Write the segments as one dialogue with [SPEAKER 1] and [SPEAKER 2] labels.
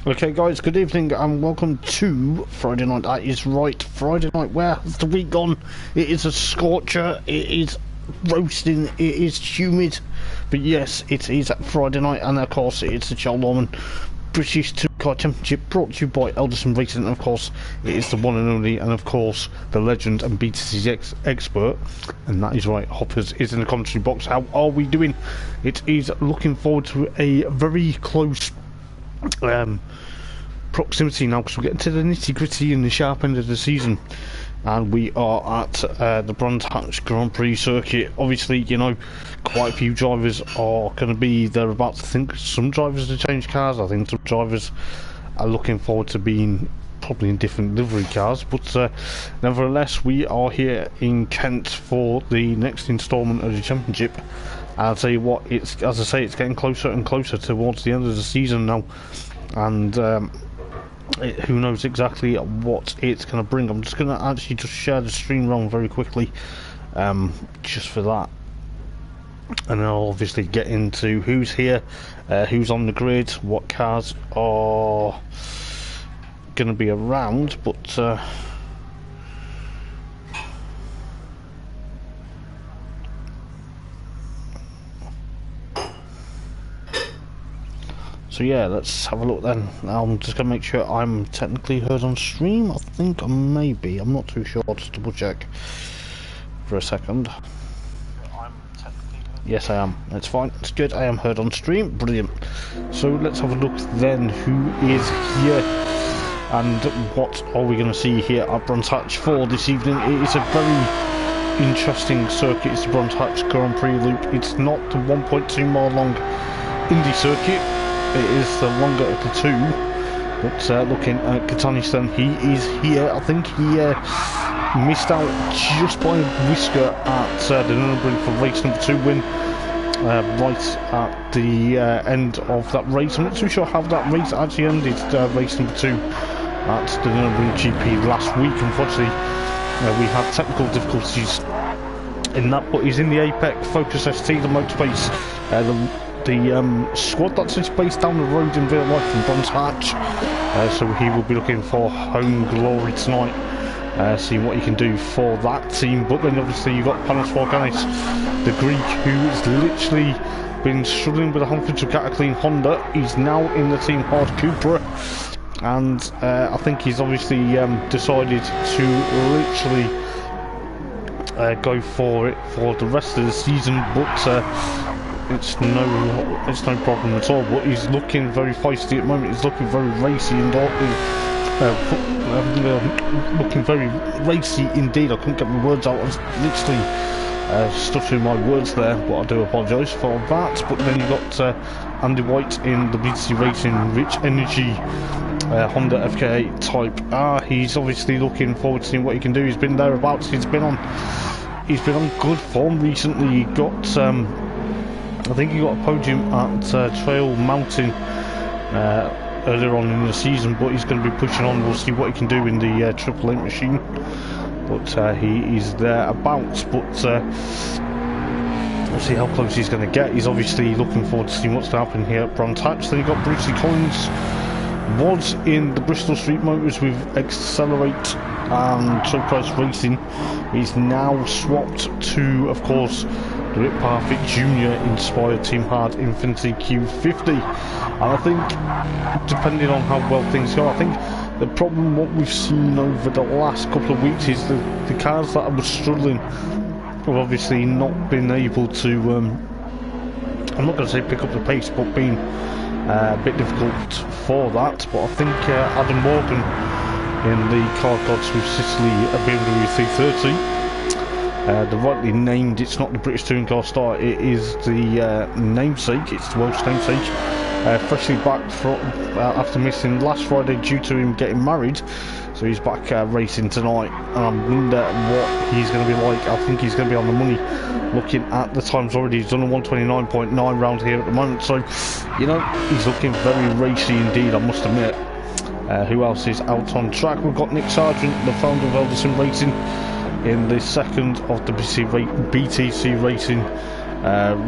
[SPEAKER 1] Okay guys, good evening and welcome to Friday night. That is right, Friday night. Where has the week gone? It is a scorcher, it is roasting, it is humid, but yes, it is Friday night, and of course it's the Chell Lawman British Supercar Championship, brought to you by Eldar Racing, and of course it is the one and only, and of course the legend and BTCC expert, and that is right, Hoppers is in the commentary box. How are we doing? It is looking forward to a very close proximity now, because we're getting to the nitty gritty and the sharp end of the season, and we are at the Brands Hatch Grand Prix circuit. Obviously, you know, quite a few drivers are going to be thereabouts. I think some drivers to change cars. I think some drivers are looking forward to being probably in different livery cars, but nevertheless, we are here in Kent for the next instalment of the championship. I'll tell you what, it's, as I say, it's getting closer and closer towards the end of the season now, and who knows exactly what it's going to bring. I'm just going to actually just share the stream around very quickly, just for that, and then I'll obviously get into who's here, who's on the grid, what cars are going to be around, but so yeah, let's have a look then. I'm just going to make sure I'm technically heard on stream. I think I may be. I'm not too sure. I'll just double check for a second. Yes, I am. It's fine. It's good. I am heard on stream. Brilliant. So let's have a look then who is here and what are we going to see here at Brands Hatch for this evening. It is a very interesting circuit. It's the Brands Hatch Grand Prix loop. It's not the 1.2 mile long Indy circuit. It is the longer of the two, but looking at Katanistan, he is here. I think he missed out just by a whisker at the Nürburgring for race number 2 win, right at the end of that race. I'm not too sure how that race actually ended, race number 2 at the Nürburgring GP last week. Unfortunately, we had technical difficulties in that, but he's in the Apex Focus ST, the Motorbase, the squad that's just based down the road in real life from Brands Hatch, so he will be looking for home glory tonight, seeing what he can do for that team. But then obviously you've got Panos Forganis, the Greek, who's literally been struggling with a Humphrey Clean Honda. He's now in the Team Hard Cupra, and I think he's obviously decided to literally go for it for the rest of the season, but it's no problem at all. But he's looking very feisty at the moment. He's looking very racy and looking very racy indeed. I couldn't get my words out. I was literally stuttering my words there, but I do apologise for that. But then you've got Andy White in the BTC Racing Rich Energy Honda FK8 Type. He's obviously looking forward to seeing what he can do. He's been thereabouts. He's been on good form recently. He got I think he got a podium at Trail Mountain earlier on in the season, but he's going to be pushing on. We'll see what he can do in the Triple 8 machine, but he is thereabouts. But we'll see how close he's going to get. He's obviously looking forward to seeing what's going to happen here at Brands Hatch. Then you've got Brucey Collins, was in the Bristol Street Motors with Accelerate and Supercars Racing. He's now swapped to, of course, the Rick Parfitt Junior inspired Team Hard Infinity Q50, and I think, depending on how well things go, I think the problem what we've seen over the last couple of weeks is the cars that were struggling have obviously not been able to I'm not going to say pick up the pace, but been a bit difficult for that. But I think Adam Morgan in the Car Gods with Sicily BMW 330, the rightly named, it's not the British Touring Car Star, it is the namesake, it's the Welsh namesake, freshly back from after missing last Friday due to him getting married, so he's back racing tonight, and I wonder what he's going to be like. I think he's going to be on the money. Looking at the times already, he's done a 129.9 round here at the moment, so you know, he's looking very racy indeed, I must admit. Who else is out on track? We've got Nick Sargent, the founder of Eldar Racing, in the second of the BTC Racing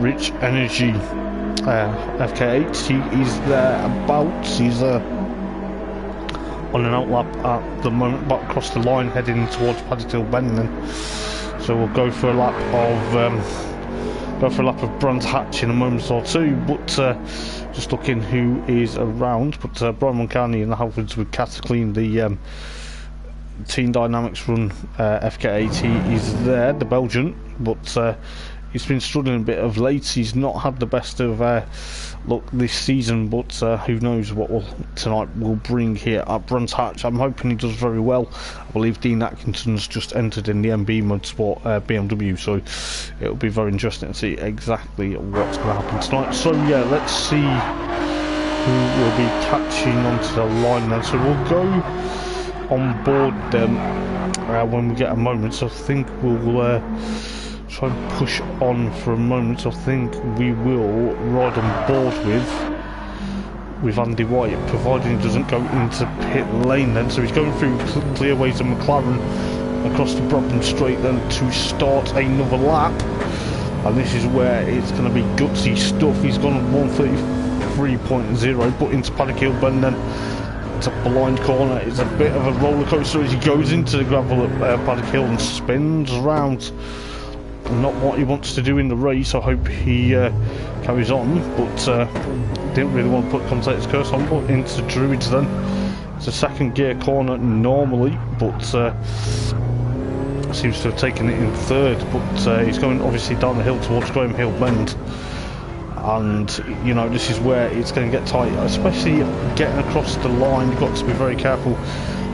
[SPEAKER 1] Rich Energy FK8. He is thereabouts. He's on an outlap at the moment, but across the line heading towards Paddock Hill Bend then. So we'll go for a lap of Brands Hatch in a moment or two, but just looking who is around. But Brian Moncani and the Halfords with Cataclean, the Team Dynamics run FK80 is there, the Belgian, but he's been struggling a bit of late. He's not had the best of luck this season, but who knows what tonight will bring here at Brands Hatch. I'm hoping he does very well. I believe Dean Atkinson's just entered in the MB Motorsport BMW, so it'll be very interesting to see exactly what's going to happen tonight. So yeah, let's see who will be catching onto the line then. So we'll go on board them when we get a moment. So I think we'll try and push on for a moment. So I think we will ride on board with Andy White, providing he doesn't go into pit lane then. So he's going through clearways of McLaren across the Brabham Straight then to start another lap, and this is where it's going to be gutsy stuff. He's gone on 133.0, but into Paddock Hill Bend then. It's a blind corner. It's a bit of a roller coaster as he goes into the gravel at Paddock Hill and spins around. Not what he wants to do in the race. I hope he carries on, but didn't really want to put Commentator's Curse on. But into Druids then. It's a second gear corner normally, but seems to have taken it in third. But he's going obviously down the hill towards Graham Hill Bend. And you know, this is where it's going to get tight, especially getting across the line. You've got to be very careful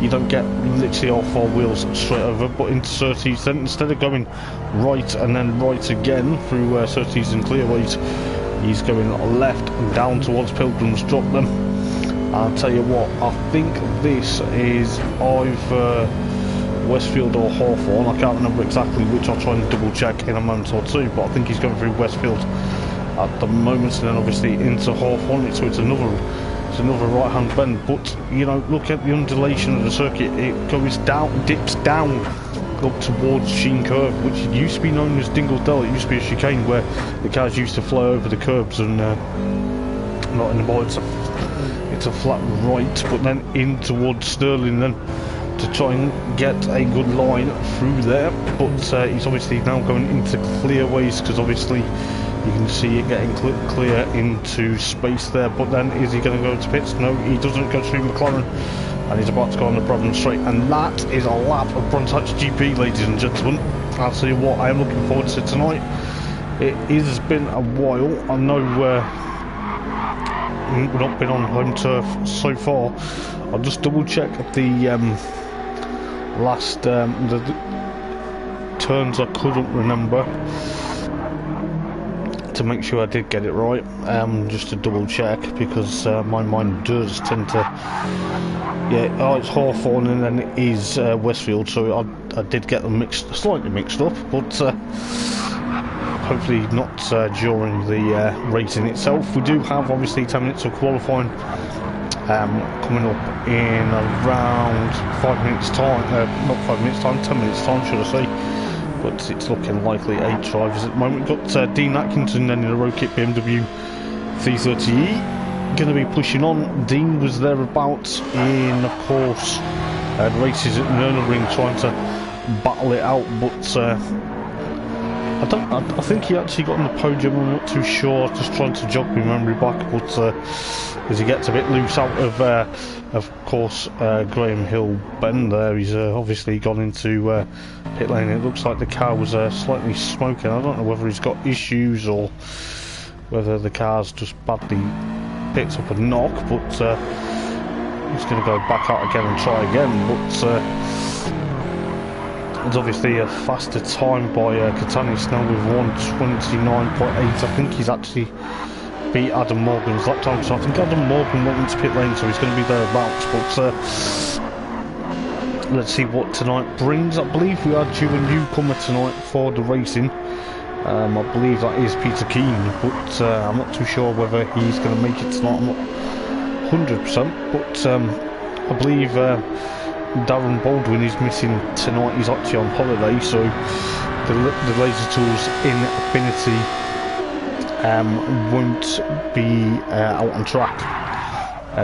[SPEAKER 1] you don't get literally all four wheels straight over. But into Surtees then, instead of going right and then right again through Surtees and Clearways, he's going left and down towards Pilgrim's Drop then. I'll tell you what, I think this is either Westfield or Hawthorne. I can't remember exactly which. I'll try and double check in a moment or two, but I think he's going through Westfield at the moment, and then obviously into Hawthorne. So it's another right hand bend, but you know, look at the undulation of the circuit. It goes down, dips down up towards Sheen Curve, which used to be known as Dingle Dell. It used to be a chicane where the cars used to fly over the curbs, and not anymore. It's a flat right, but then in towards Stirling then to try and get a good line through there. But he's obviously now going into Clearways, because obviously you can see it getting clear into space there. But then is he going to go to pits? No, he doesn't. Go through McLaren, and he's about to go on the Brabham Straight, and that is a lap of Brands Hatch GP, ladies and gentlemen. I'll tell you what, I am looking forward to tonight. It has been a while. I know we've not been on home turf so far. I'll just double check the last the turns I couldn't remember to make sure I did get it right, just to double check, because my mind does tend to, yeah, oh, it's Hawthorne and then it is Westfield, so I did get them slightly mixed up, but hopefully not during the racing itself. We do have obviously 10 minutes of qualifying coming up in around 5 minutes time, not 5 minutes time, 10 minutes time should I say. But it's looking likely 8 drivers at the moment. We've got Dean Atkinson then in a road kit BMW 330E, going to be pushing on. Dean was thereabouts in, of course, the races at Nürburgring, trying to battle it out, but I think he actually got on the podium. I'm not too sure, just trying to jog my memory back, but as he gets a bit loose out of course, Graham Hill Bend there, he's obviously gone into pit lane. It looks like the car was slightly smoking. I don't know whether he's got issues or whether the car's just badly picked up a knock, but he's going to go back out again and try again. But it's obviously a faster time by Katanis now with 1:29.8. I think he's actually beat Adam Morgan's lap time, so I think Adam Morgan went into pit lane, so he's going to be thereabouts. But let's see what tonight brings. I believe we are due a newcomer tonight for the racing. I believe that is Peter Keane, but I'm not too sure whether he's going to make it tonight. I'm not 100%, but I believe Darren Baldwin is missing tonight. He's actually on holiday, so the Laser Tools Infinity won't be out on track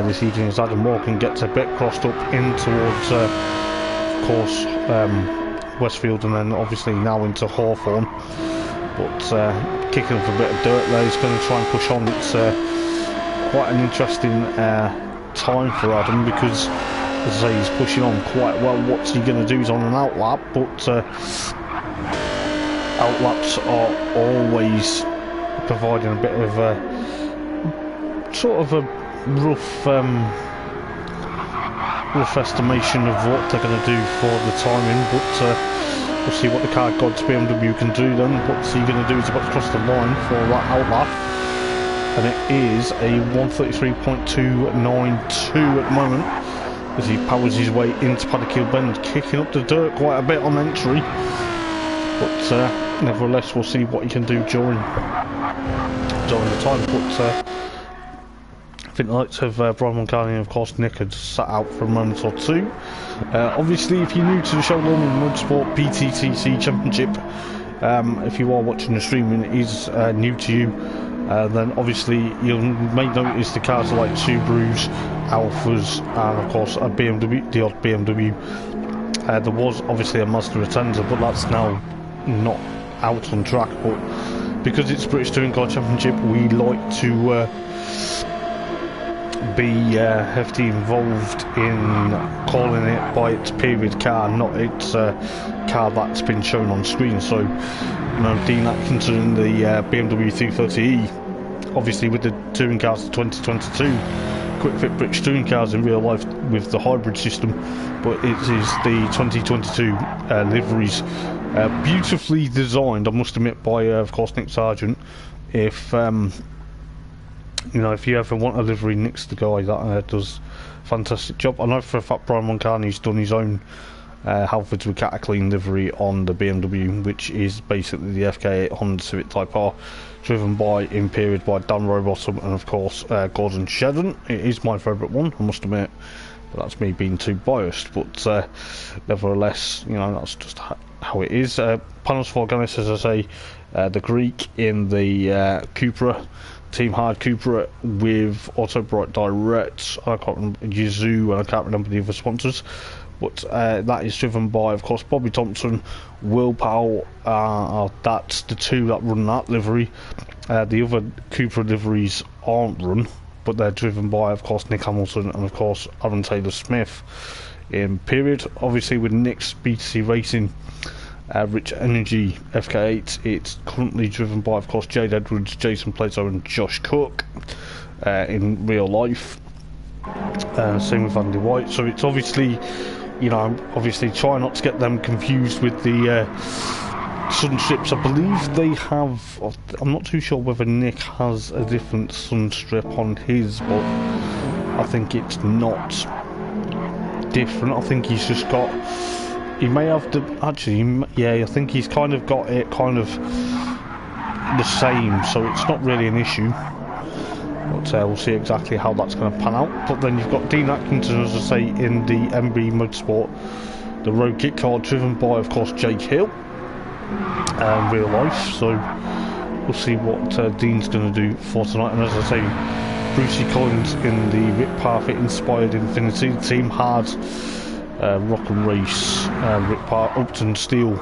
[SPEAKER 1] this evening as Adam Morgan gets a bit crossed up in towards, of course, Westfield, and then obviously now into Hawthorne. But kicking up a bit of dirt there, he's going to try and push on. It's quite an interesting time for Adam, because, as I say, he's pushing on quite well. What's he going to do? He's on an outlap, but outlaps are always providing a bit of sort of a rough estimation of what they're going to do for the timing, but we'll see what the car gods BMW can do then. What's he going to do? He's about to cross the line for that outlap, and it is a 133.292 at the moment as he powers his way into Paddock Hill Bend, kicking up the dirt quite a bit on entry, but nevertheless we'll see what he can do during the time. But I think the likes of Brian Moncani and of course Nick had sat out for a moment or two. Obviously, if you're new to the show, Lawman Motorsport BTCC Championship, if you are watching the stream and it is new to you, then obviously you may notice the cars are like Subarus, Alphas, and of course a BMW, the odd BMW. There was obviously a Mazda Atenza, but that's now not out on track. But because it's British Touring Car Championship, we like to be heavily involved in calling it by its period car, not its car that's been shown on screen. So, you know, Dean Atkinson, the BMW 330e, obviously with the touring cars of 2022, quick fit British touring cars in real life with the hybrid system, but it is the 2022 liveries, beautifully designed, I must admit, by of course Nick Sargent. If you know, if you ever want a livery, Nick's the guy that does a fantastic job. I know for a fact Brian Moncani's done his own Halfords with Cataclean livery on the BMW, which is basically the FK8 Honda Civic Type R, driven by in period by Dan Rowbottom and of course Gordon Shedden. It is my favourite one, I must admit, but that's me being too biased. But nevertheless, you know, that's just how it is. Panos Forganis, as I say, the Greek in the Cupra, Team Hard Cupra with Auto Bright Direct, I can't remember, Yazoo, and I can't remember the other sponsors, but that is driven by of course Bobby Thompson, Will Powell. That's the two that run that livery. The other Cupra liveries aren't run, but they're driven by of course Nick Hamilton and of course Aaron Taylor Smith in period. Obviously with Nick's BTC Racing Rich Energy FK8, it's currently driven by of course Jade Edwards, Jason Plato and Josh Cook in real life. Same with Andy White, so it's obviously, you know, obviously try not to get them confused with the sun strips. I believe they have, I'm not too sure whether Nick has a different sun strip on his, but I think it's not different. I think he's just got, he may have to, actually, yeah, I think he's kind of got it kind of the same, so it's not really an issue. But we'll see exactly how that's going to pan out. But then you've got Dean Atkinson, as I say, in the MB Motorsport, the road kit car, driven by, of course, Jake Hill, real life. So we'll see what Dean's going to do for tonight. And as I say, Brucey Collins in the Rick Parfitt inspired Infinity, Team Hard Rock and Race, Rick Parfitt Upton Steel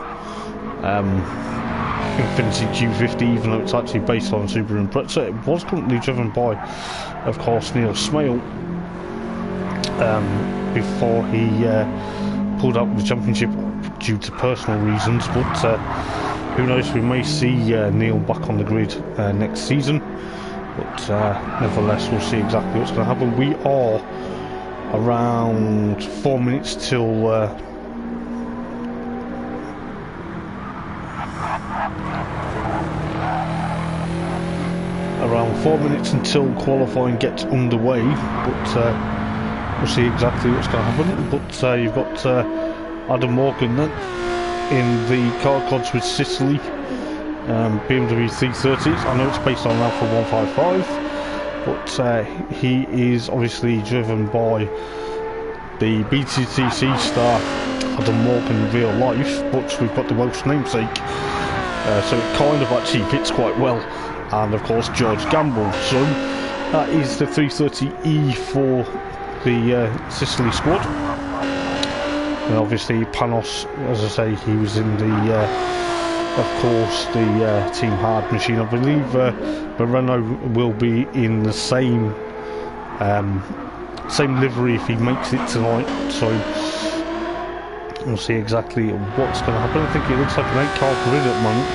[SPEAKER 1] Infinity Q50, even though it's actually based on Subaru Impreza. It was currently driven by, of course, Neil Smale before he pulled out the championship due to personal reasons. But who knows, we may see Neil back on the grid next season. But nevertheless, we'll see exactly what's going to happen. We are around 4 minutes till until qualifying gets underway, but we'll see exactly what's going to happen. But you've got Adam Morgan then in the car cods with Sicily, BMW 330s. I know it's based on Alpha 155, but he is obviously driven by the BTCC star Adam Morgan in real life, but we've got the Welsh namesake, so it kind of actually fits quite well. And of course George Gamble. So That is the 330E for the Sicily squad. And obviously Panos, as I say, he was in the, of course, the Team Hard machine. I believe Moreno will be in the same livery if he makes it tonight. So we'll see exactly what's going to happen. I think it looks like an 8-car grid at the moment,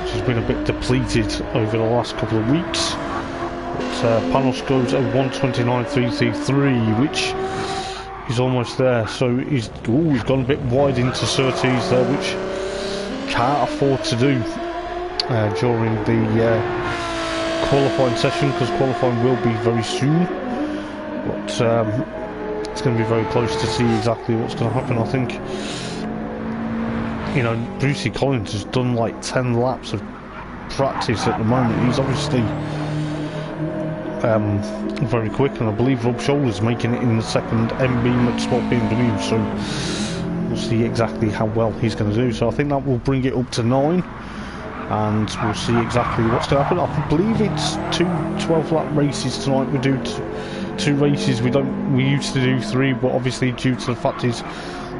[SPEAKER 1] which has been a bit depleted over the last couple of weeks. But Panos goes at 129.333, which is almost there. So he's gone a bit wide into Surtees there, which can't afford to do during the qualifying session, because qualifying will be very soon. But it's going to be very close to see exactly what's going to happen. I think, you know, Brucey Collins has done like 10 laps of practice at the moment. He's obviously very quick, and I believe Rob Scholl is making it in the second MB Motorsport BMW, so we'll see exactly how well he's going to do. So I think that will bring it up to 9, and we'll see exactly what's going to happen. I believe it's 2 12-lap races tonight. We do 2 races. We used to do 3, but obviously due to the fact is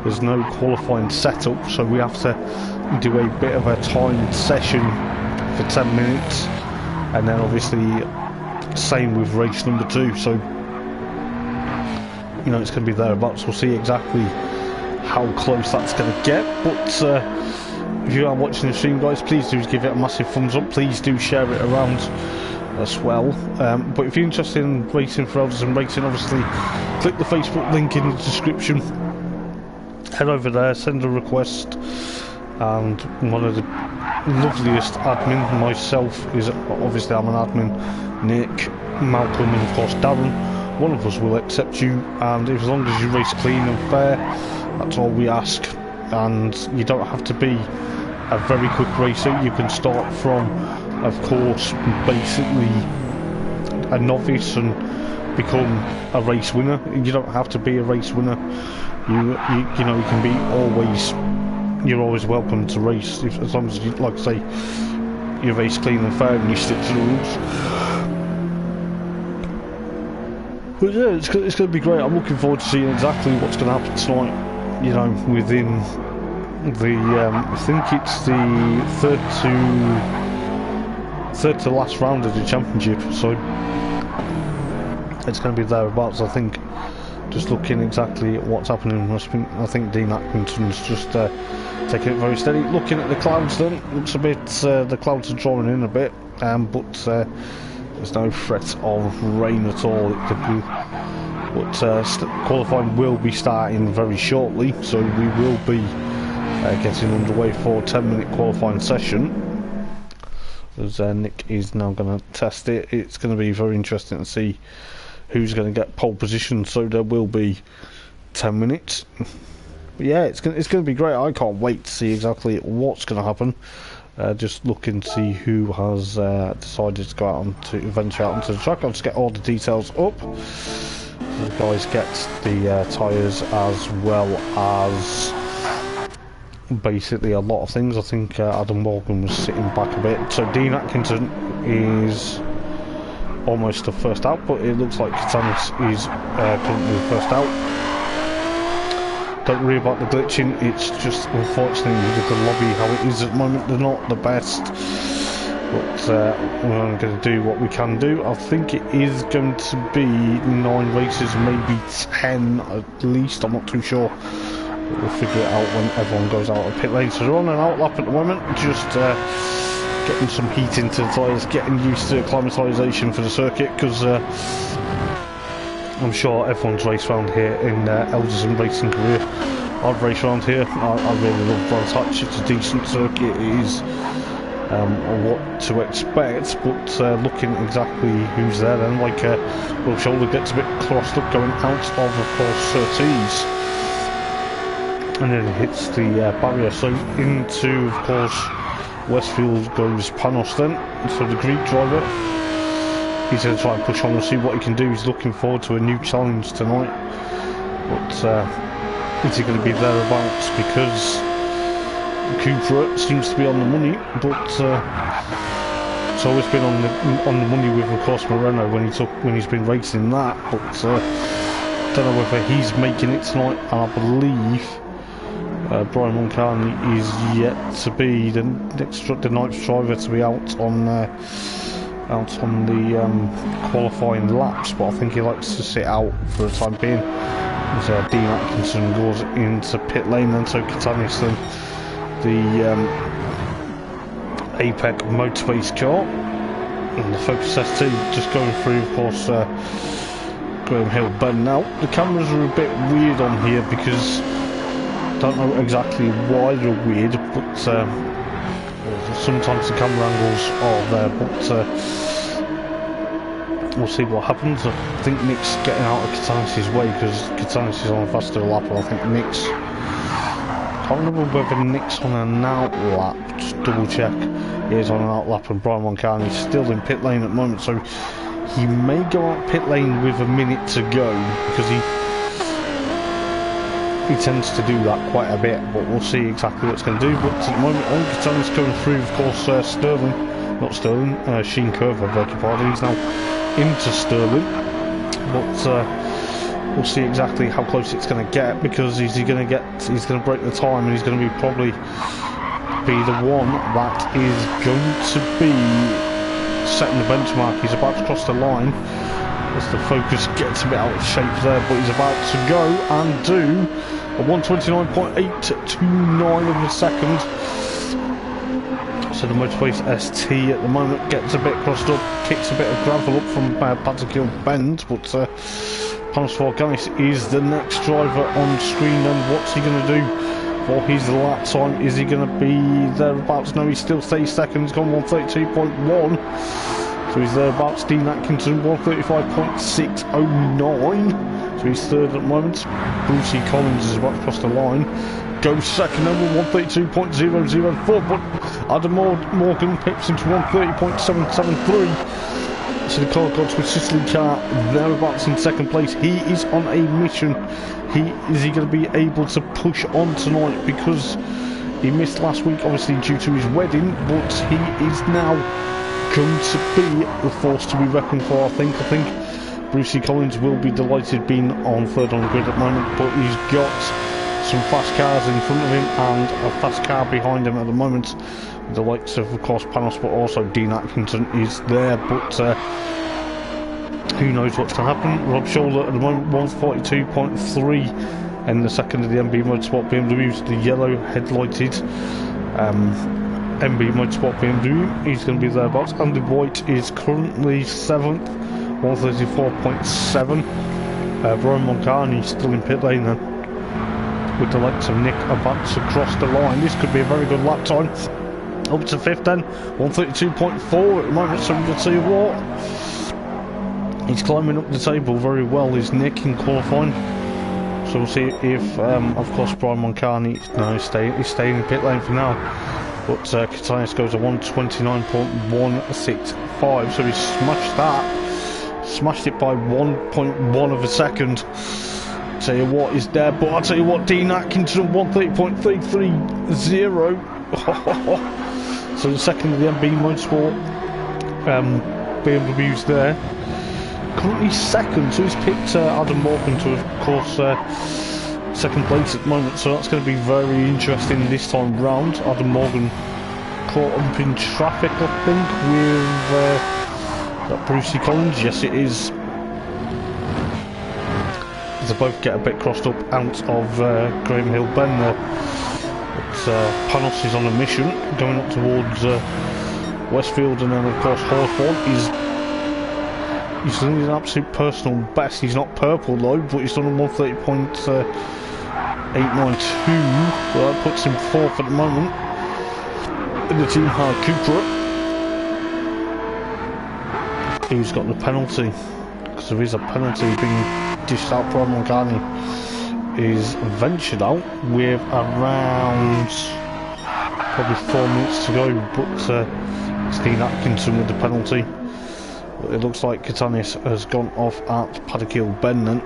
[SPEAKER 1] there's no qualifying setup, so we have to do a bit of a timed session for 10 minutes, and then obviously same with race number 2. So you know, it's going to be thereabouts. We'll see exactly how close that's going to get. But if you are watching the stream, guys, please do give it a massive thumbs up. Please do share it around as well. But if you're interested in racing for Eldars and racing, obviously click the Facebook link in the description, head over there, send a request, and one of the loveliest admin, myself, is obviously I'm an admin, Nick, Malcolm, and of course Darren. One of us will accept you, and as long as you race clean and fair, that's all we ask. And you don't have to be a very quick racer. You can start from, of course, basically a novice and become a race winner. You don't have to be a race winner. You know, you can be always. You're always welcome to race as long as you, like I say, you race clean and fair and you stick to the rules. But yeah, it's going to be great. I'm looking forward to seeing exactly what's going to happen tonight. You know, within the I think it's the third to last round of the championship, so it's going to be thereabouts. I think, just looking exactly at what's happening, I think Dean Atkinson's just taking it very steady. Looking at the clouds, then looks a bit the clouds are drawing in a bit, but there's no threat of rain at all. It could be, but qualifying will be starting very shortly, so we will be getting underway for a 10-minute qualifying session. As Nick is now going to test it. It's going to be very interesting to see who's going to get pole position. So there will be 10 minutes. But yeah, it's going to be great. I can't wait to see exactly what's going to happen. Just looking to see who has decided to go out to venture out onto the track. I'll just get all the details up. The guys get the tyres as well as basically a lot of things. I think Adam Morgan was sitting back a bit. So Dean Atkinson is almost the first out, but it looks like Katanis is currently the first out. Don't worry about the glitching, it's just unfortunately with the lobby how it is at the moment, they're not the best. But we're going to do what we can do. I think it is going to be 9 races, maybe 10 at least, I'm not too sure. But we'll figure it out when everyone goes out of pit lane. So they're on an outlap at the moment, just getting some heat into the tyres, getting used to acclimatisation for the circuit, because I'm sure everyone's raced around here in Eldars and racing career. I've raced around here. I really love Brands Hatch. It's a decent circuit. It is what to expect, but looking at exactly who's there, then like Will Shoulder gets a bit crossed up going out of course Surtees, and then hits the barrier. So into, of course, Westfield goes Panos then. So the Greek driver, he's going to try and push on and see what he can do. He's looking forward to a new challenge tonight. But is he going to be thereabouts? Because Cooper seems to be on the money. But It's always been on the money with, of course, Moreno when he's been racing that, but don't know whether he's making it tonight. And I believe Brian Moncani is yet to be the ninth driver to be out on the qualifying laps, but I think he likes to sit out for the time being. As Dean Atkinson goes into pit lane, then so Katanis, then the APEC Motorbase car, and the Focus ST just going through, of course, Graham Hill bend. Now the cameras are a bit weird on here because I don't know exactly why they're weird, but sometimes the camera angles are there, but we'll see what happens. I think Nick's getting out of Katanis' way because Katanis is on a faster lap, and I think Nick's, I can't remember whether Nick's on an out lap, just double check. He is on an out lap, and Brian Moncani is still in pit lane at the moment, so he may go out pit lane with a minute to go because he tends to do that quite a bit, but we'll see exactly what it's going to do. But at the moment, Katanis going through, of course, Sheen Curver, beg your pardon, he's now into Sterling, but we'll see exactly how close it's going to get, because he's going to break the time, and he's going to be probably the one that is going to be setting the benchmark. He's about to cross the line as the Focus gets a bit out of shape there, but he's about to go and do a 129.829 of a second. So the Motorbase ST at the moment gets a bit crossed up, kicks a bit of gravel up from Paterkill Bend, but Panos Forganis is the next driver on screen, and what's he going to do for his lap time? Is he going to be thereabouts? No, he still stays second. He's gone 132.1, so he's thereabouts. Dean Atkinson 135.609, so he's third at the moment. Brucey Collins is about to cross the line, goes second over 132.004, but Adam Morgan pips into 130.773. So the car gods with Sicily car thereabouts in second place. He is on a mission. Is he going to be able to push on tonight, because he missed last week obviously due to his wedding, but he is now going to be the force to be reckoned for. I think Brucey Collins will be delighted being on third on the grid at the moment, but he's got some fast cars in front of him and a fast car behind him at the moment. The likes of course, Panos, but also Dean Atkinson is there, but who knows what's going to happen. Rob Shoulder at the moment 142.3 in the second of the MB Motorsport BMWs, the yellow headlighted MB Motorsport BMW. He's going to be thereabouts. Andy White is currently 7th, 134.7. Brian Moncani still in pit lane then, with the likes of Nick about to cross the line. This could be a very good lap time. Up to 5th then, 132.4 at the moment, so we'll see what. He's climbing up the table very well, is Nick, in qualifying. So we'll see if, of course, Brian Moncani, no, he's staying in pit lane for now. But Katanis goes to 129.165, so he smashed that. Smashed it by 1.1 of a second. Tell you what is there, but I'll tell you what, Dean Atkinson 130.330. So the second of the MB Motorsport BMWs there. Currently second, so he's picked Adam Morgan to, of course, second place at the moment, so that's going to be very interesting this time round. Adam Morgan caught up in traffic, I think, with that Brucey Collins. Yes, it is. They both get a bit crossed up out of Graham Hill Bend there. But Panos is on a mission going up towards Westfield, and then of course Hawthorne he's doing his absolute personal best. He's not purple though, but he's done a 130.892. Well, that puts him 4th at the moment in the Team Hard Cupra. Who's got the penalty? Because there is a penalty being dished out. Brian Moncani is ventured out with around probably 4 minutes to go, but it's Dean Atkinson with the penalty. But it looks like Katanis has gone off at Paterkill Bend then.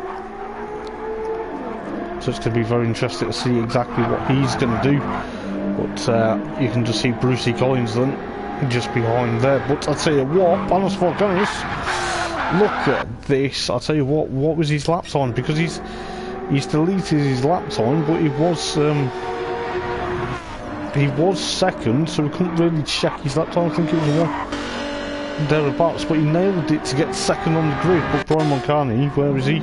[SPEAKER 1] So it's going to be very interesting to see exactly what he's going to do. But you can just see Brucey Collins then just behind there. But I'll tell you what, Panos Volkanis, look at this. I'll tell you what was his lap time? Because he's deleted his lap time, but he was second, so we couldn't really check his lap time. I think it was one thereabouts, but he nailed it to get second on the grid. But Brian Moncani, where is he?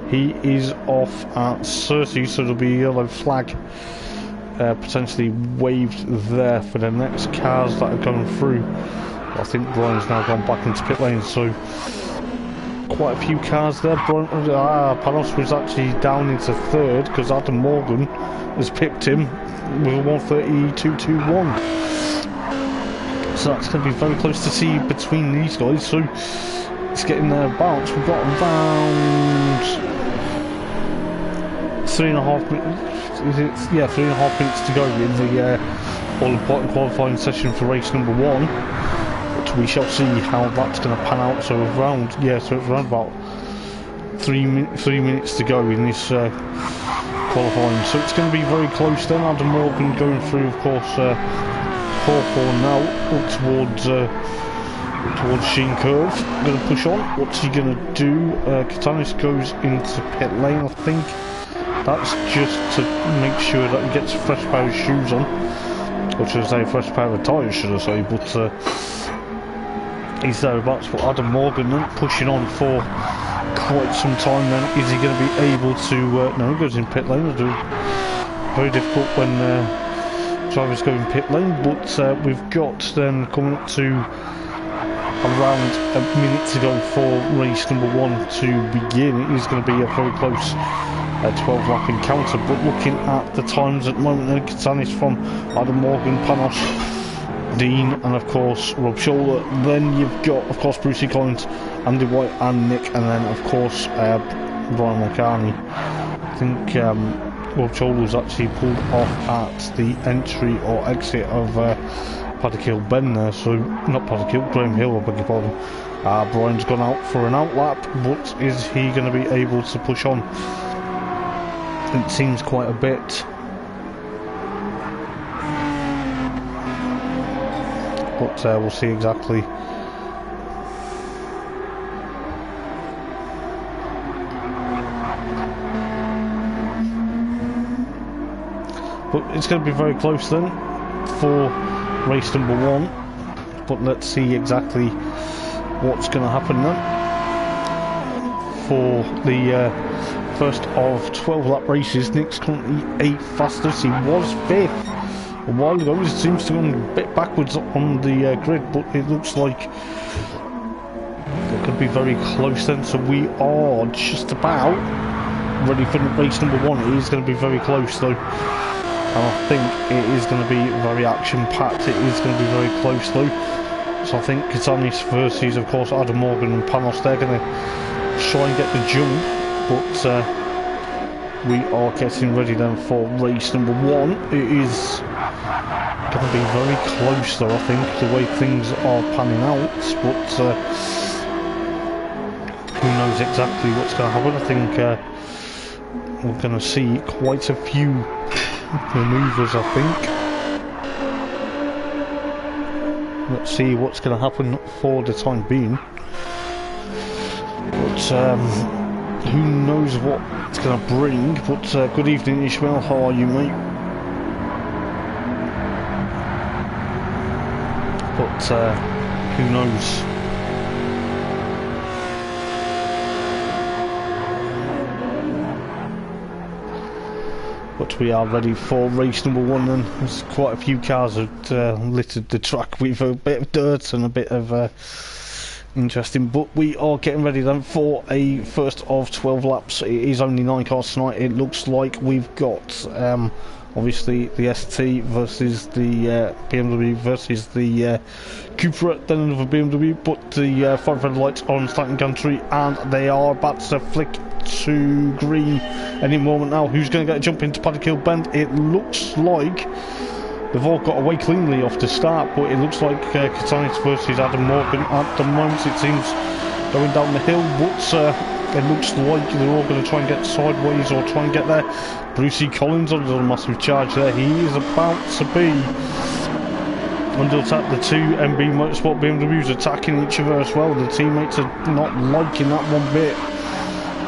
[SPEAKER 1] He is off at 30, so there'll be a yellow flag potentially waved there for the next cars that are going through. I think Brian's now gone back into pit lane, so quite a few cars there. Panos was actually down into third because Adam Morgan has pipped him with a 1:32.21. So that's going to be very close to see between these guys. So it's getting there bounce. We've got around 3.5 minutes. Yeah, 3.5 minutes to go in the all-important qualifying session for race number 1. But we shall see how that's going to pan out. So around, so it's around about 3 minutes to go in this qualifying. So it's going to be very close then. Adam Morgan going through, of course, Hawthorne now up towards Sheen Curve. Going to push on. What's he going to do? Katanis goes into pit lane, I think. That's just to make sure that he gets a fresh pair of shoes on, or should I say fresh pair of tyres, should I say, but he's thereabouts. But Adam Morgan then pushing on for quite some time then. Is he going to be able to, no, he goes in pit lane. Very difficult when drivers go in pit lane, but we've got then coming up to around a minute to go for race number 1 to begin. It is going to be a very close 12-lap encounter, but looking at the times at the moment, then Katanis from Adam Morgan, Panos, Dean, and of course Rob Scholler. Then you've got, of course, Brucey Collins, Andy White, and Nick, and then of course Brian Mulcahy. I think Rob Scholler was actually pulled off at the entry or exit of Paddock Hill Bend there, so not Paddock Hill, Graham Hill, I beg your pardon. Brian's gone out for an outlap, but is he going to be able to push on? It seems quite a bit, but we'll see exactly. But it's going to be very close then for race number 1, but let's see exactly what's going to happen then for the first of 12 lap races. Nick's currently 8th fastest. He was 5th a while ago. It seems to go a bit backwards on the grid, but it looks like it could be very close then. So we are just about ready for race number 1. It is going to be very close though, and I think it is going to be very action packed. It is going to be very close though. So I think Katanis versus, of course, Adam Morgan and Panos, they're going to try and get the jump. But we are getting ready then for race number 1. It is going to be very close though, I think, the way things are panning out. But who knows exactly what's going to happen. I think we're going to see quite a few manoeuvres, I think. Let's see what's going to happen for the time being. But who knows what it's going to bring. But good evening, Ishmael, how are you, mate? But who knows. But we are ready for race number 1 then. There's quite a few cars that littered the track with a bit of dirt and a bit of interesting, but we are getting ready then for a first of 12 laps. It is only 9 cars tonight. It looks like we've got obviously the ST versus the BMW versus the Cupra, then another BMW, but the 5 red lights are on starting gantry and they are about to flick to green any moment now. Who's going to get a jump into Paddock Hill Bend? It looks like they've all got away cleanly off the start, but it looks like Katanis versus Adam Morgan at the moment. It seems going down the hill, but it looks like they're all going to try and get sideways or try and get there. Brucey Collins under a massive charge there. He is about to be under attack. The two MB Motorsport BMWs attacking each other as well. The teammates are not liking that one bit.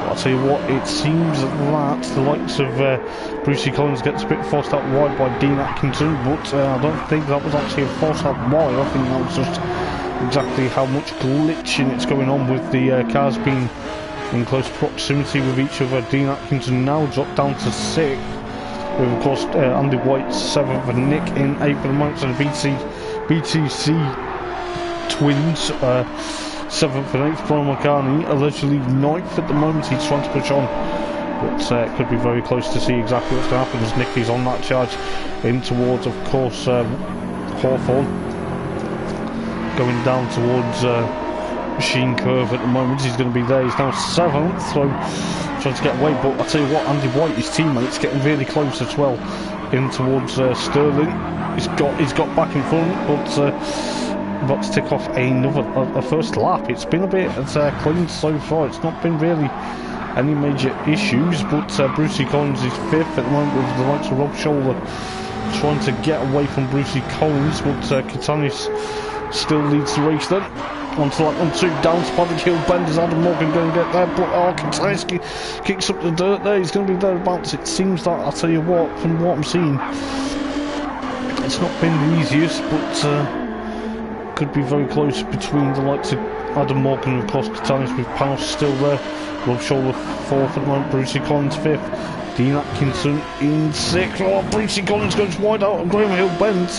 [SPEAKER 1] I'll tell you what, it seems that the likes of Brucey Collins gets a bit forced out wide by Dean Atkinson, but I don't think that was actually a force out wide. I think that was just exactly how much glitching it's going on with the cars being in close proximity with each other. Dean Atkinson now dropped down to 6th, with of course Andy White 7th and Nick in 8th at the moment, and the BTCC twins 7th and 8th. Brian McCartney allegedly 9th at the moment. He's trying to push on, but it could be very close to see exactly what's going to happen as Nicky's on that charge in towards, of course, Hawthorne, going down towards Machine Curve at the moment. He's going to be there. He's now 7th, so trying to get away, but I'll tell you what, Andy White, his teammates, getting really close as well in towards Sterling. He's got back in front, but about to tick off a first lap. It's been a bit clean so far. It's not been really any major issues, but Brucey Collins is 5th at the moment with the likes of Rob Shoulder trying to get away from Brucey Collins, but Katanis still leads the race then. Onto lap 1, 2, down to Paddock Hill Bend. Is Adam Morgan going to get there? But Katanis kicks up the dirt there. He's going to be thereabouts. It seems that, I'll tell you what, from what I'm seeing, it's not been the easiest, but could be very close between the likes of Adam Morgan and of course Katanis, with Panos still there. Rob Shoulder 4th at the moment, Brucey Collins 5th, Dean Atkinson in 6th. Oh, Brucey Collins goes wide out of Graham Hill Bend,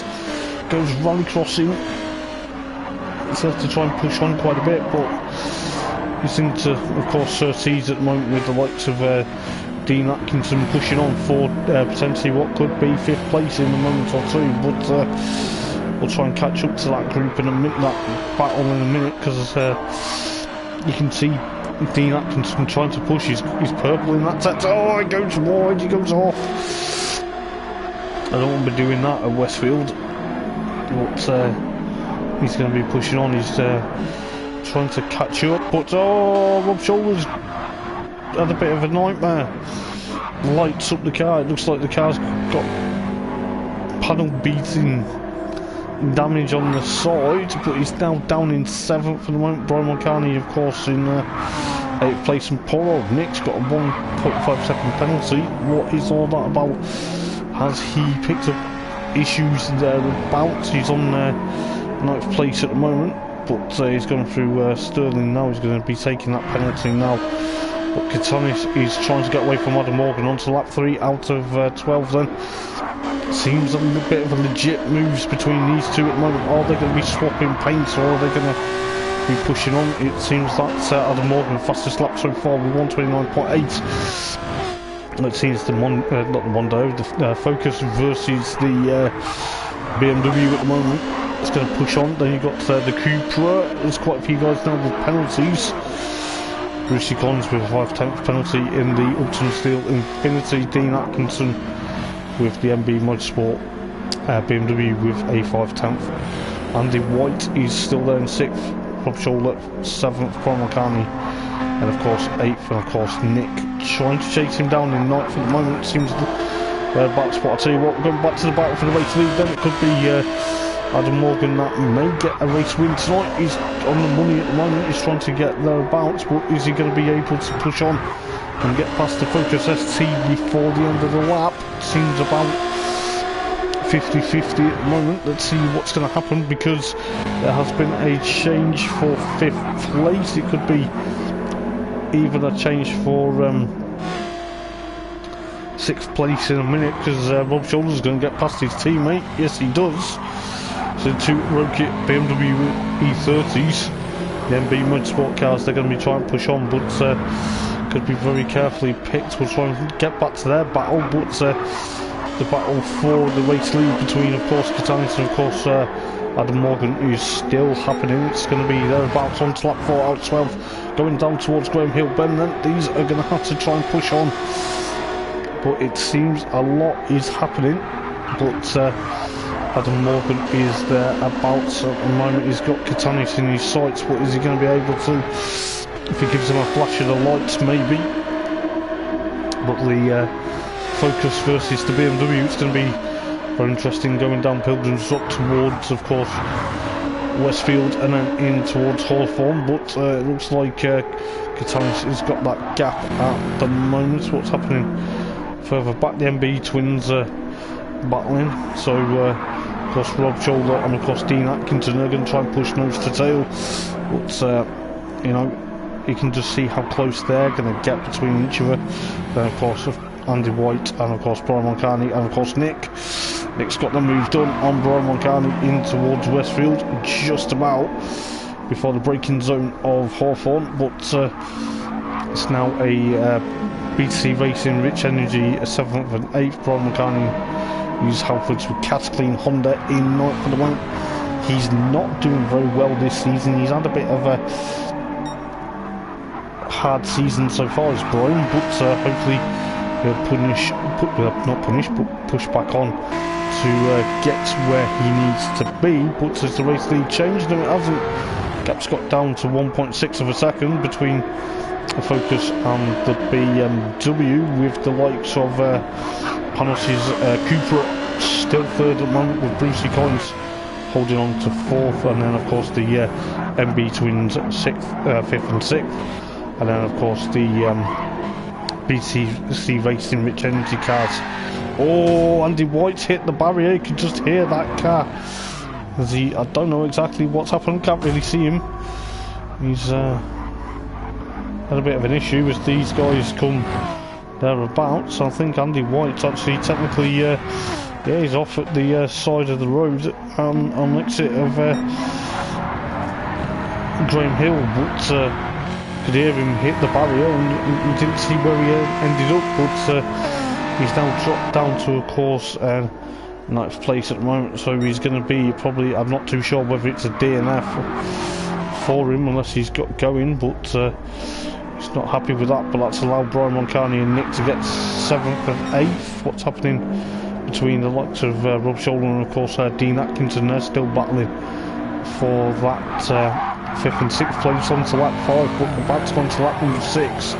[SPEAKER 1] goes rally crossing. He has to try and push on quite a bit, but he's into, of course, surtees at the moment with the likes of Dean Atkinson pushing on for potentially what could be 5th place in a moment or two, but we'll try and catch up to that group in a minute, that battle in a minute, because you can see Dean Atkinson trying to push his purple in that sector. Oh, he goes wide, he goes off. I don't want to be doing that at Westfield, but he's going to be pushing on. He's trying to catch up, but Rob Shoulders had a bit of a nightmare. Lights up the car. It looks like the car's got panel beating damage on the side, but he's now down in 7th for the moment. Brian Mulcahy, of course, in 8th place, and poor old Nick's got a 1.5 second penalty. What is all that about? Has he picked up issues thereabouts? He's on 9th place at the moment, but he's gone through Sterling now. He's going to be taking that penalty now. But Katanis is trying to get away from Adam Morgan onto lap 3 out of 12 then. Seems a little bit of a legit moves between these two at the moment. Are they going to be swapping paints, or are they going to be pushing on? It seems that Adam Morgan fastest lap so far with 129.8. It seems the not the Mondo, the Focus versus the BMW at the moment. It's going to push on. Then you've got the Cupra. There's quite a few guys now with penalties. Brucey Collins with a 5/10th penalty in the Upton Steel Infinity. Dean Atkinson with the MB Motorsport BMW with a 5/10th. Andy White is still there in 6th. Rob Shoulder 7th. Brian Mulcahy, and of course 8th, and of course Nick trying to chase him down in 9th at the moment. Seems back spot. I'll tell you what, we're going back to the battle for the race lead. Then it could be Adam Morgan that may get a race win tonight. He's on the money at the moment. He's trying to get thereabouts, but is he going to be able to push on and get past the Focus ST before the end of the lap? Seems about 50-50 at the moment. Let's see what's going to happen, because there has been a change for 5th place. It could be even a change for 6th place in a minute, because Rob Shoulders going to get past his teammate. Yes, he does. So two Rokit BMW E30s, the MB Motorsport cars, they're going to be trying to push on, but could be very carefully picked. We'll try and get back to their battle, but the battle for the race lead between, of course, Katanis and, of course, Adam Morgan is still happening. It's going to be thereabouts on to lap 4 out 12, going down towards Graham Hill Bend. Then these are going to have to try and push on, but it seems a lot is happening, but Adam Morgan is thereabouts at the moment. He's got Katanis in his sights. What is he going to be able to? If he gives him a flash of the lights, maybe. But the Focus versus the BMW, it's going to be Very interesting going down Pilgrims up towards, of course, Westfield and then in towards Hawthorne, but it looks like Katanis has got that gap at the moment. What's happening further back? The MB twins battling, so of course Rob Shoulder and of course Dean Atkinson are going to try and push nose to tail, but you know, you can just see how close they're going to get between each other. Then of course Andy White and of course Brian Moncani and of course Nick's got the move done on Brian Moncani in towards Westfield, just about before the braking zone of Hawthorne, but it's now a BTC Racing Rich Energy, a 7th and 8th. Brian Moncani uses Halfords with Clean Honda in 9th for the moment. He's not doing very well this season. He's had a bit of a hard season so far as Brian, but hopefully he'll push back on to get where he needs to be. But as the race lead changed, no it hasn't. Gap's got down to 1.6 of a second between the Focus and the BMW, with the likes of Panos' Cupra still third at the moment, with Brucey Collins holding on to 4th, and then of course the MB Twins 6th, 5th and 6th, and then of course the BTCC Racing Rich Energy cars. Oh, Andy White's hit the barrier. You can just hear that car. I don't know exactly what's happened, can't really see him. He's had a bit of an issue as these guys come thereabouts. I think Andy White's actually technically, yeah, he's off at the side of the road on the exit of Graham Hill, but could hear him hit the barrier and you didn't see where he ended up, but he's now dropped down to a course 9th place at the moment, so he's going to be probably, I'm not too sure whether it's a DNF for him unless he's got going, but he's not happy with that. But that's allowed Brian Moncani and Nick to get 7th and 8th. What's happening between the likes of Rob Shoulder and of course Dean Atkinson? They're still battling for that 5th and 6th place onto lap 5, but the bad's gone to lap number 6.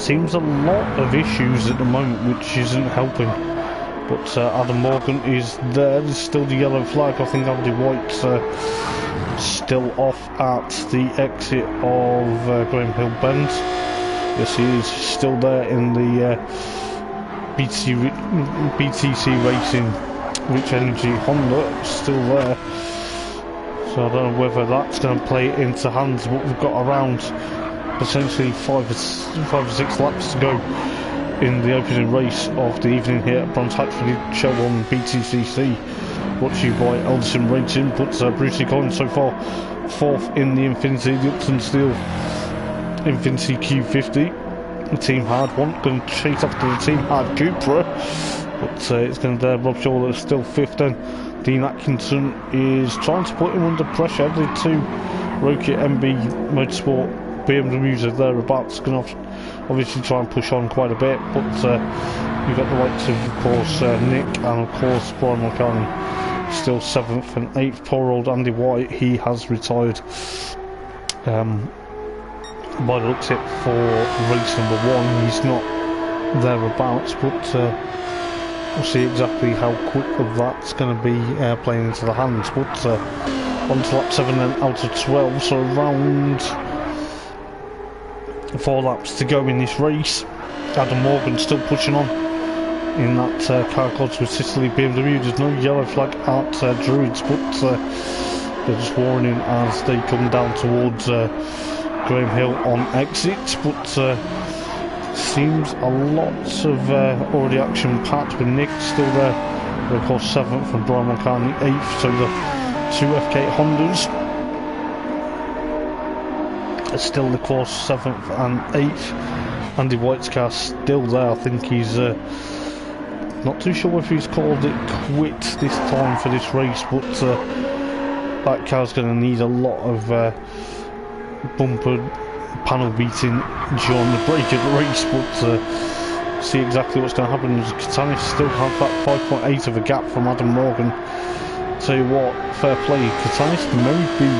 [SPEAKER 1] Seems a lot of issues at the moment, which isn't helping. But Adam Morgan is there. There's still the yellow flag. I think Andy White's still off at the exit of Graham Hill Bend. Yes, he is still there in the BTC Racing Rich Energy Honda. Still there. So I don't know whether that's going to play into hands, but we've got around potentially 5 or 6 laps to go in the opening race of the evening here at Bronze Hatch for the Chell on BTCC, brought to you by Elderson Racing. But Brucey Collins so far 4th in the Infinity, the Upton Steel Infinity Q50. The Team Hard one going to chase after the Team Hard Cupra, but it's going to Rob Shaw that's still 5th then. Dean Atkinson is trying to put him under pressure. The 2 Rocket MB Motorsport BMWs are thereabouts, going to obviously try and push on quite a bit, but you've got the likes of course Nick and of course Brian Moncani still 7th and 8th. Poor old Andy White, he has retired by the looks of it for race number 1. He's not thereabouts, but we'll see exactly how quick of that's going to be playing into the hands. But on to lap 7 then out of 12, so around 4 laps to go in this race. Adam Morgan still pushing on in that car called with Sicily BMW. There's no yellow flag at Druids, but they're just warning as they come down towards Graham Hill on exit. But seems a lot of already action packed, with Nick still there, of course 7th and Brian Moncani 8th, so the 2 FK Hondas still the course 7th and 8th. Andy White's car still there. I think he's not too sure if he's called it quits this time for this race, but that car's going to need a lot of bumper panel beating during the break of the race. But see exactly what's going to happen. Katanis still have that 5.8 of a gap from Adam Morgan. Tell you what, fair play. Katanis maybe,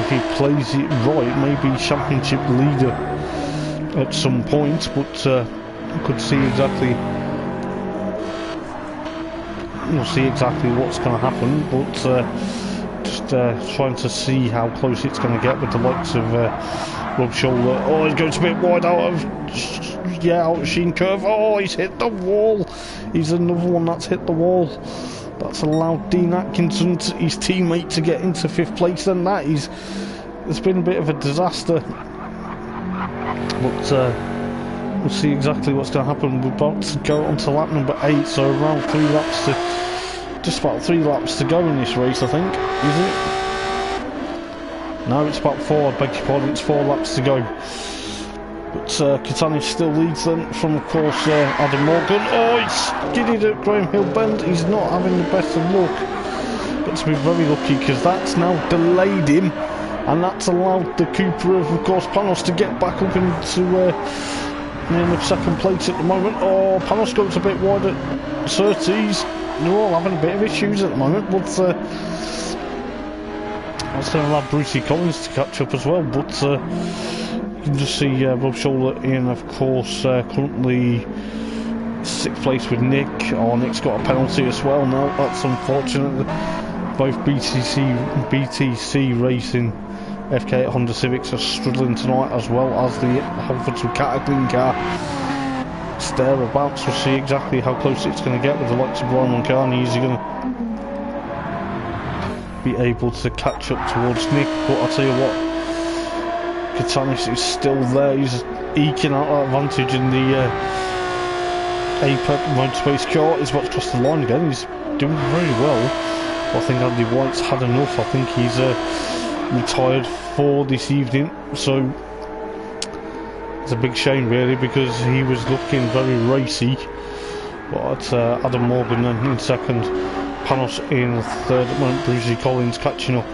[SPEAKER 1] if he plays it right, maybe championship leader at some point, but could see exactly we'll see exactly what's going to happen, but just trying to see how close it's going to get with the likes of Rob Shoulder. Oh, he goes a bit wide out of Sheen curve. Oh, he's hit the wall. He's another one that's hit the wall. That's allowed Dean Atkinson, his teammate, to get into 5th place. And that is, it's been a bit of a disaster. But we'll see exactly what's going to happen. We're about to go on to lap number 8, so around 3 laps to, just about 3 laps to go in this race, I think, is it? No, it's about 4, I beg your pardon, it's 4 laps to go. But Katanis still leads them from, of course, Adam Morgan. Oh, he's skidded at Graham Hill Bend. He's not having the best of luck. Got to be very lucky, because that's now delayed him, and that's allowed the Cooper of course, Panos to get back up into near the 2nd place at the moment. Oh, Panos goes a bit wide at Surtees. They're all having a bit of issues at the moment, but that's going to allow Brucey Collins to catch up as well. But you can just see Rob Shoulder in, of course, currently 6th place with Nick. Oh, Nick's got a penalty as well now. That's unfortunate. Both BTC Racing FK Honda Civics are struggling tonight, as well as the Halfords Cataclysm car. It's thereabouts. We'll see exactly how close it's going to get with the likes of Brian Moncani. Is he going to be able to catch up towards Nick? But I'll tell you what, Katanis is still there. He's eking out that advantage in the Apex Motorspace car. He's about to cross the line again. He's doing very well. I think Andy White's had enough. I think he's retired for this evening, so it's a big shame really, because he was looking very racy. But Adam Morgan then in 2nd, Panos in 3rd, at the moment. Brucey Collins catching up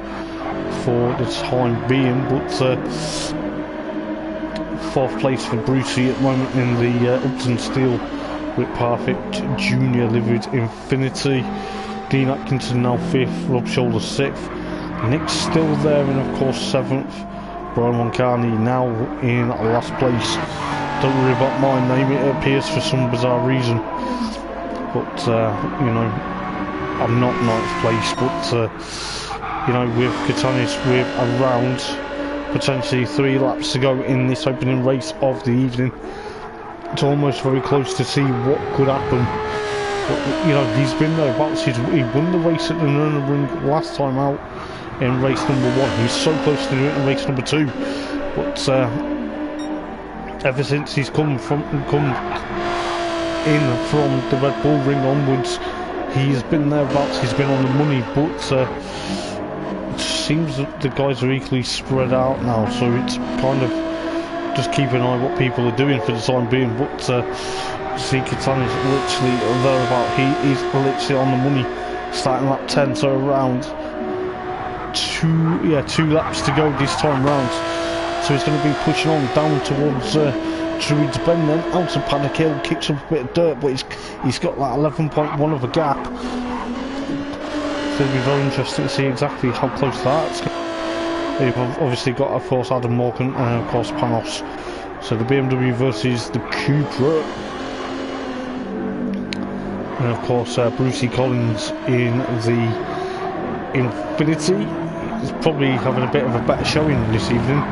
[SPEAKER 1] for the time being, but 4th place for Brucey at the moment in the Upton Steel with Perfect Junior Livered Infinity. Dean Atkinson now 5th, Rob Shoulder 6th, Nick's still there in, of course, 7th. Brian Moncani now in last place. Don't worry about my name, it appears for some bizarre reason, but you know, I'm not 9th place. But you know, with Katanis, with around potentially 3 laps to go in this opening race of the evening, it's almost very close to see what could happen. But you know, he's been there about. He won the race at the Nürburgring last time out in race number 1. He's so close to doing it in race number 2. But ever since he's come in from the Red Bull Ring onwards, he's been thereabouts. He's been on the money. But it seems that the guys are equally spread out now, so it's kind of just keep an eye on what people are doing for the time being. But see, Katan is literally thereabout. He is literally on the money, starting lap 10, so around 2 laps to go this time round. So he's going to be pushing on down towards Druids Bend, then out of Paddock Hill, kicks up a bit of dirt, but he's got like 11.1 of a gap. So it'll be very interesting to see exactly how close that's going. They've obviously got, of course, Adam Morgan and, of course, Panos. So the BMW versus the Cupra. And, of course, Brucey Collins in the Infinity. He's probably having a bit of a better showing this evening.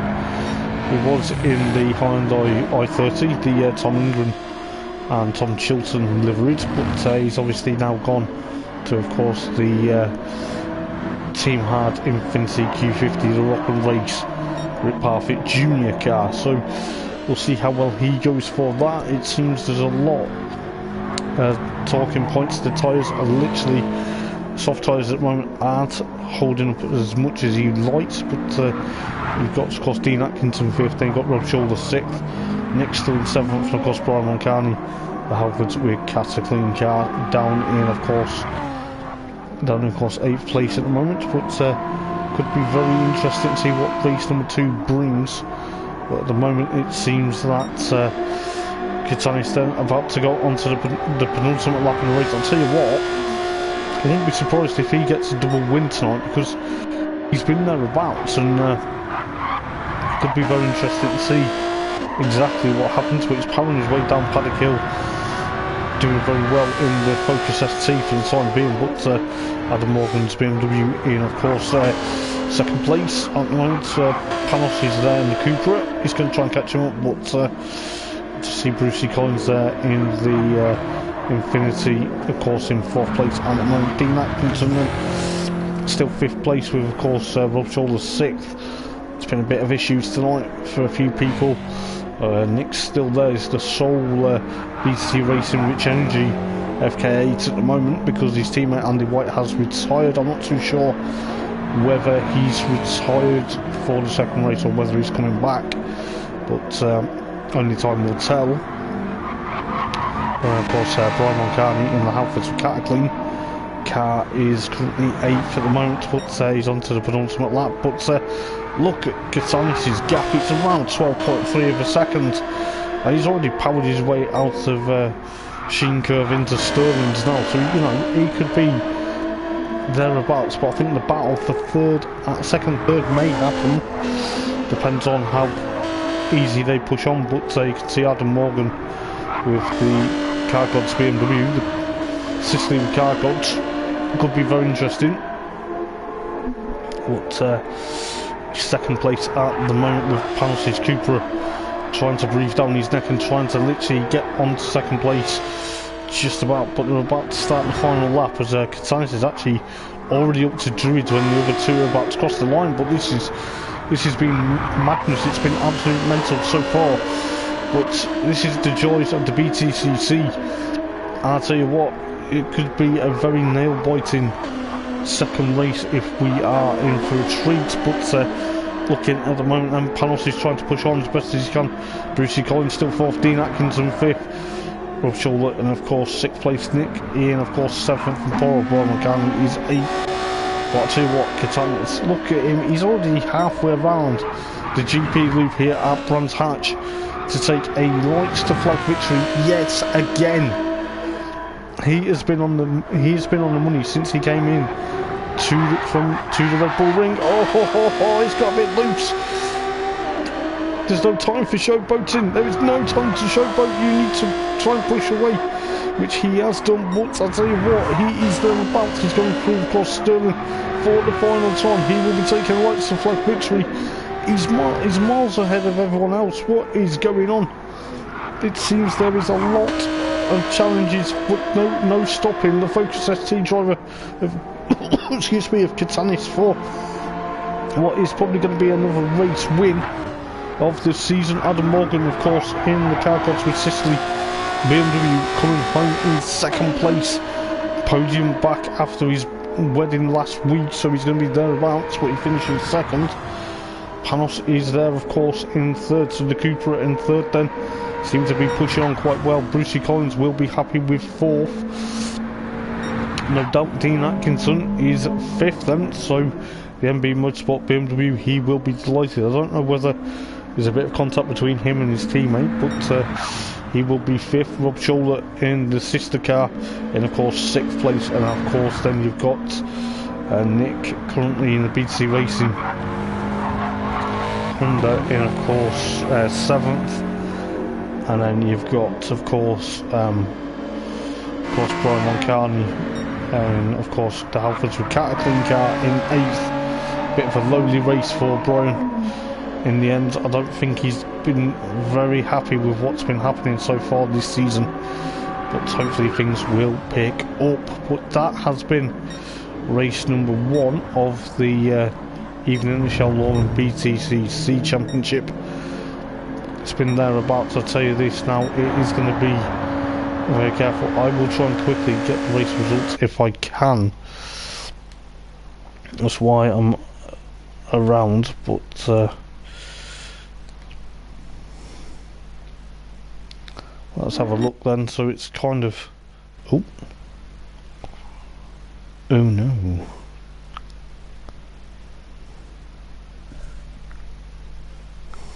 [SPEAKER 1] He was in the Hyundai i30, the Tom Ingram and Tom Chilton liveries, but he's obviously now gone to, of course, the Team Hard Infinity Q50, the Rock and Race Rip Parfit Junior car. So we'll see how well he goes for that. It seems there's a lot talking points. The tyres are literally soft tyres at the moment, aren't holding up as much as he likes, but you've got, of course, Dean Atkinson 5th, then you've got Rob Shoulder 6th, Nick still in 7th, and of course Brian Moncani, the Halfords with Cataclysm car down in, of course, 8th place at the moment. But could be very interesting to see what race number 2 brings. But at the moment it seems that Katanis then about to go onto the penultimate lap in the race. I'll tell you what, I wouldn't be surprised if he gets a double win tonight, because he's been thereabouts, and it could be very interesting to see exactly what happens. But he's powering his way down Paddock Hill doing very well in the Focus ST for the time being, but Adam Morgan's BMW in, of course, second place at the moment. Panos is there in the Cupra. He's going to try and catch him up, but to see Brucey Collins there in the Infinity, of course, in fourth place at the moment. Dean Atkinson still fifth place with, of course, Rob Shoulder sixth. It's been a bit of issues tonight for a few people. Nick's still there. He's the sole BTC Racing Rich Energy FK8 at the moment because his teammate Andy White has retired. I'm not too sure whether he's retired for the second race or whether he's coming back, but only time will tell. Of course, Brian Moncani in the Halfords for Cataclysm. Car is currently 8th at the moment, but he's on to the penultimate lap. But look at Katanis' gap, it's around 12.3 of a second, and he's already powered his way out of Sheen Curve into Sterling's now, so you know, he could be thereabouts. But I think the battle for second, third may happen, depends on how easy they push on. But you can see Adam Morgan with the Car Gods BMW, the Sicily Car Gods, could be very interesting. But second place at the moment with Panos' Cupra trying to breathe down his neck and trying to literally get onto second place just about, but they're about to start the final lap as Katanis is actually already up to Druids when the other two are about to cross the line. But this has been madness, it's been absolute mental so far, but this is the joys of the BTCC. I'll tell you what, it could be a very nail-biting second race if we are in for a treat. But looking at the moment, and Panos is trying to push on as best as he can. Brucey Collins still fourth, Dean Atkinson fifth, Rob Schuller, and of course sixth place Nick, Ian of course seventh, and Paul Brian McCann is eighth. But I'll tell you what, Katanis, look at him, he's already halfway around the GP loop here at Brands Hatch to take a lights to flag victory yet again. He has been on the money since he came in to the Red Bull Ring. Oh, he's got a bit loose. There's no time for showboating. There is no time to showboat. You need to try and push away, which he has done. But I'll tell you what, he is thereabouts. He's going through across Sterling for the final time. He will be taking lights to flag victory. He's miles ahead of everyone else. What is going on? It seems there is a lot of challenges, but no stopping the Focus ST driver of excuse me, of Katanis for what is probably going to be another race win of the season. Adam Morgan, of course, in the Car Gods with Sicily BMW coming home in second place, podium back after his wedding last week, so he's going to be thereabouts, but he finishes second. Panos is there, of course, in third, so the Cupra in third then seem to be pushing on quite well. Brucey Collins will be happy with fourth. No doubt Dean Atkinson is fifth then, so the MB Motorsport BMW, he will be delighted. I don't know whether there's a bit of contact between him and his teammate, but he will be fifth. Rob Scholler in the sister car in, of course, sixth place, and of course then you've got Nick currently in the BTC Racing Honda in, of course, seventh, and then you've got, of course, Brian Moncani, and of course the Halfords with Cataclysm car in eighth. Bit of a lowly race for Brian in the end. I don't think he's been very happy with what's been happening so far this season, but hopefully things will pick up. But that has been race number one of the evening, the Chell Lawman BTCC Championship. It's been thereabouts. I'll tell you this now, it is going to be very careful. I will try and quickly get the race results if I can. That's why I'm around, but let's have a look then. So it's kind of... Oh no.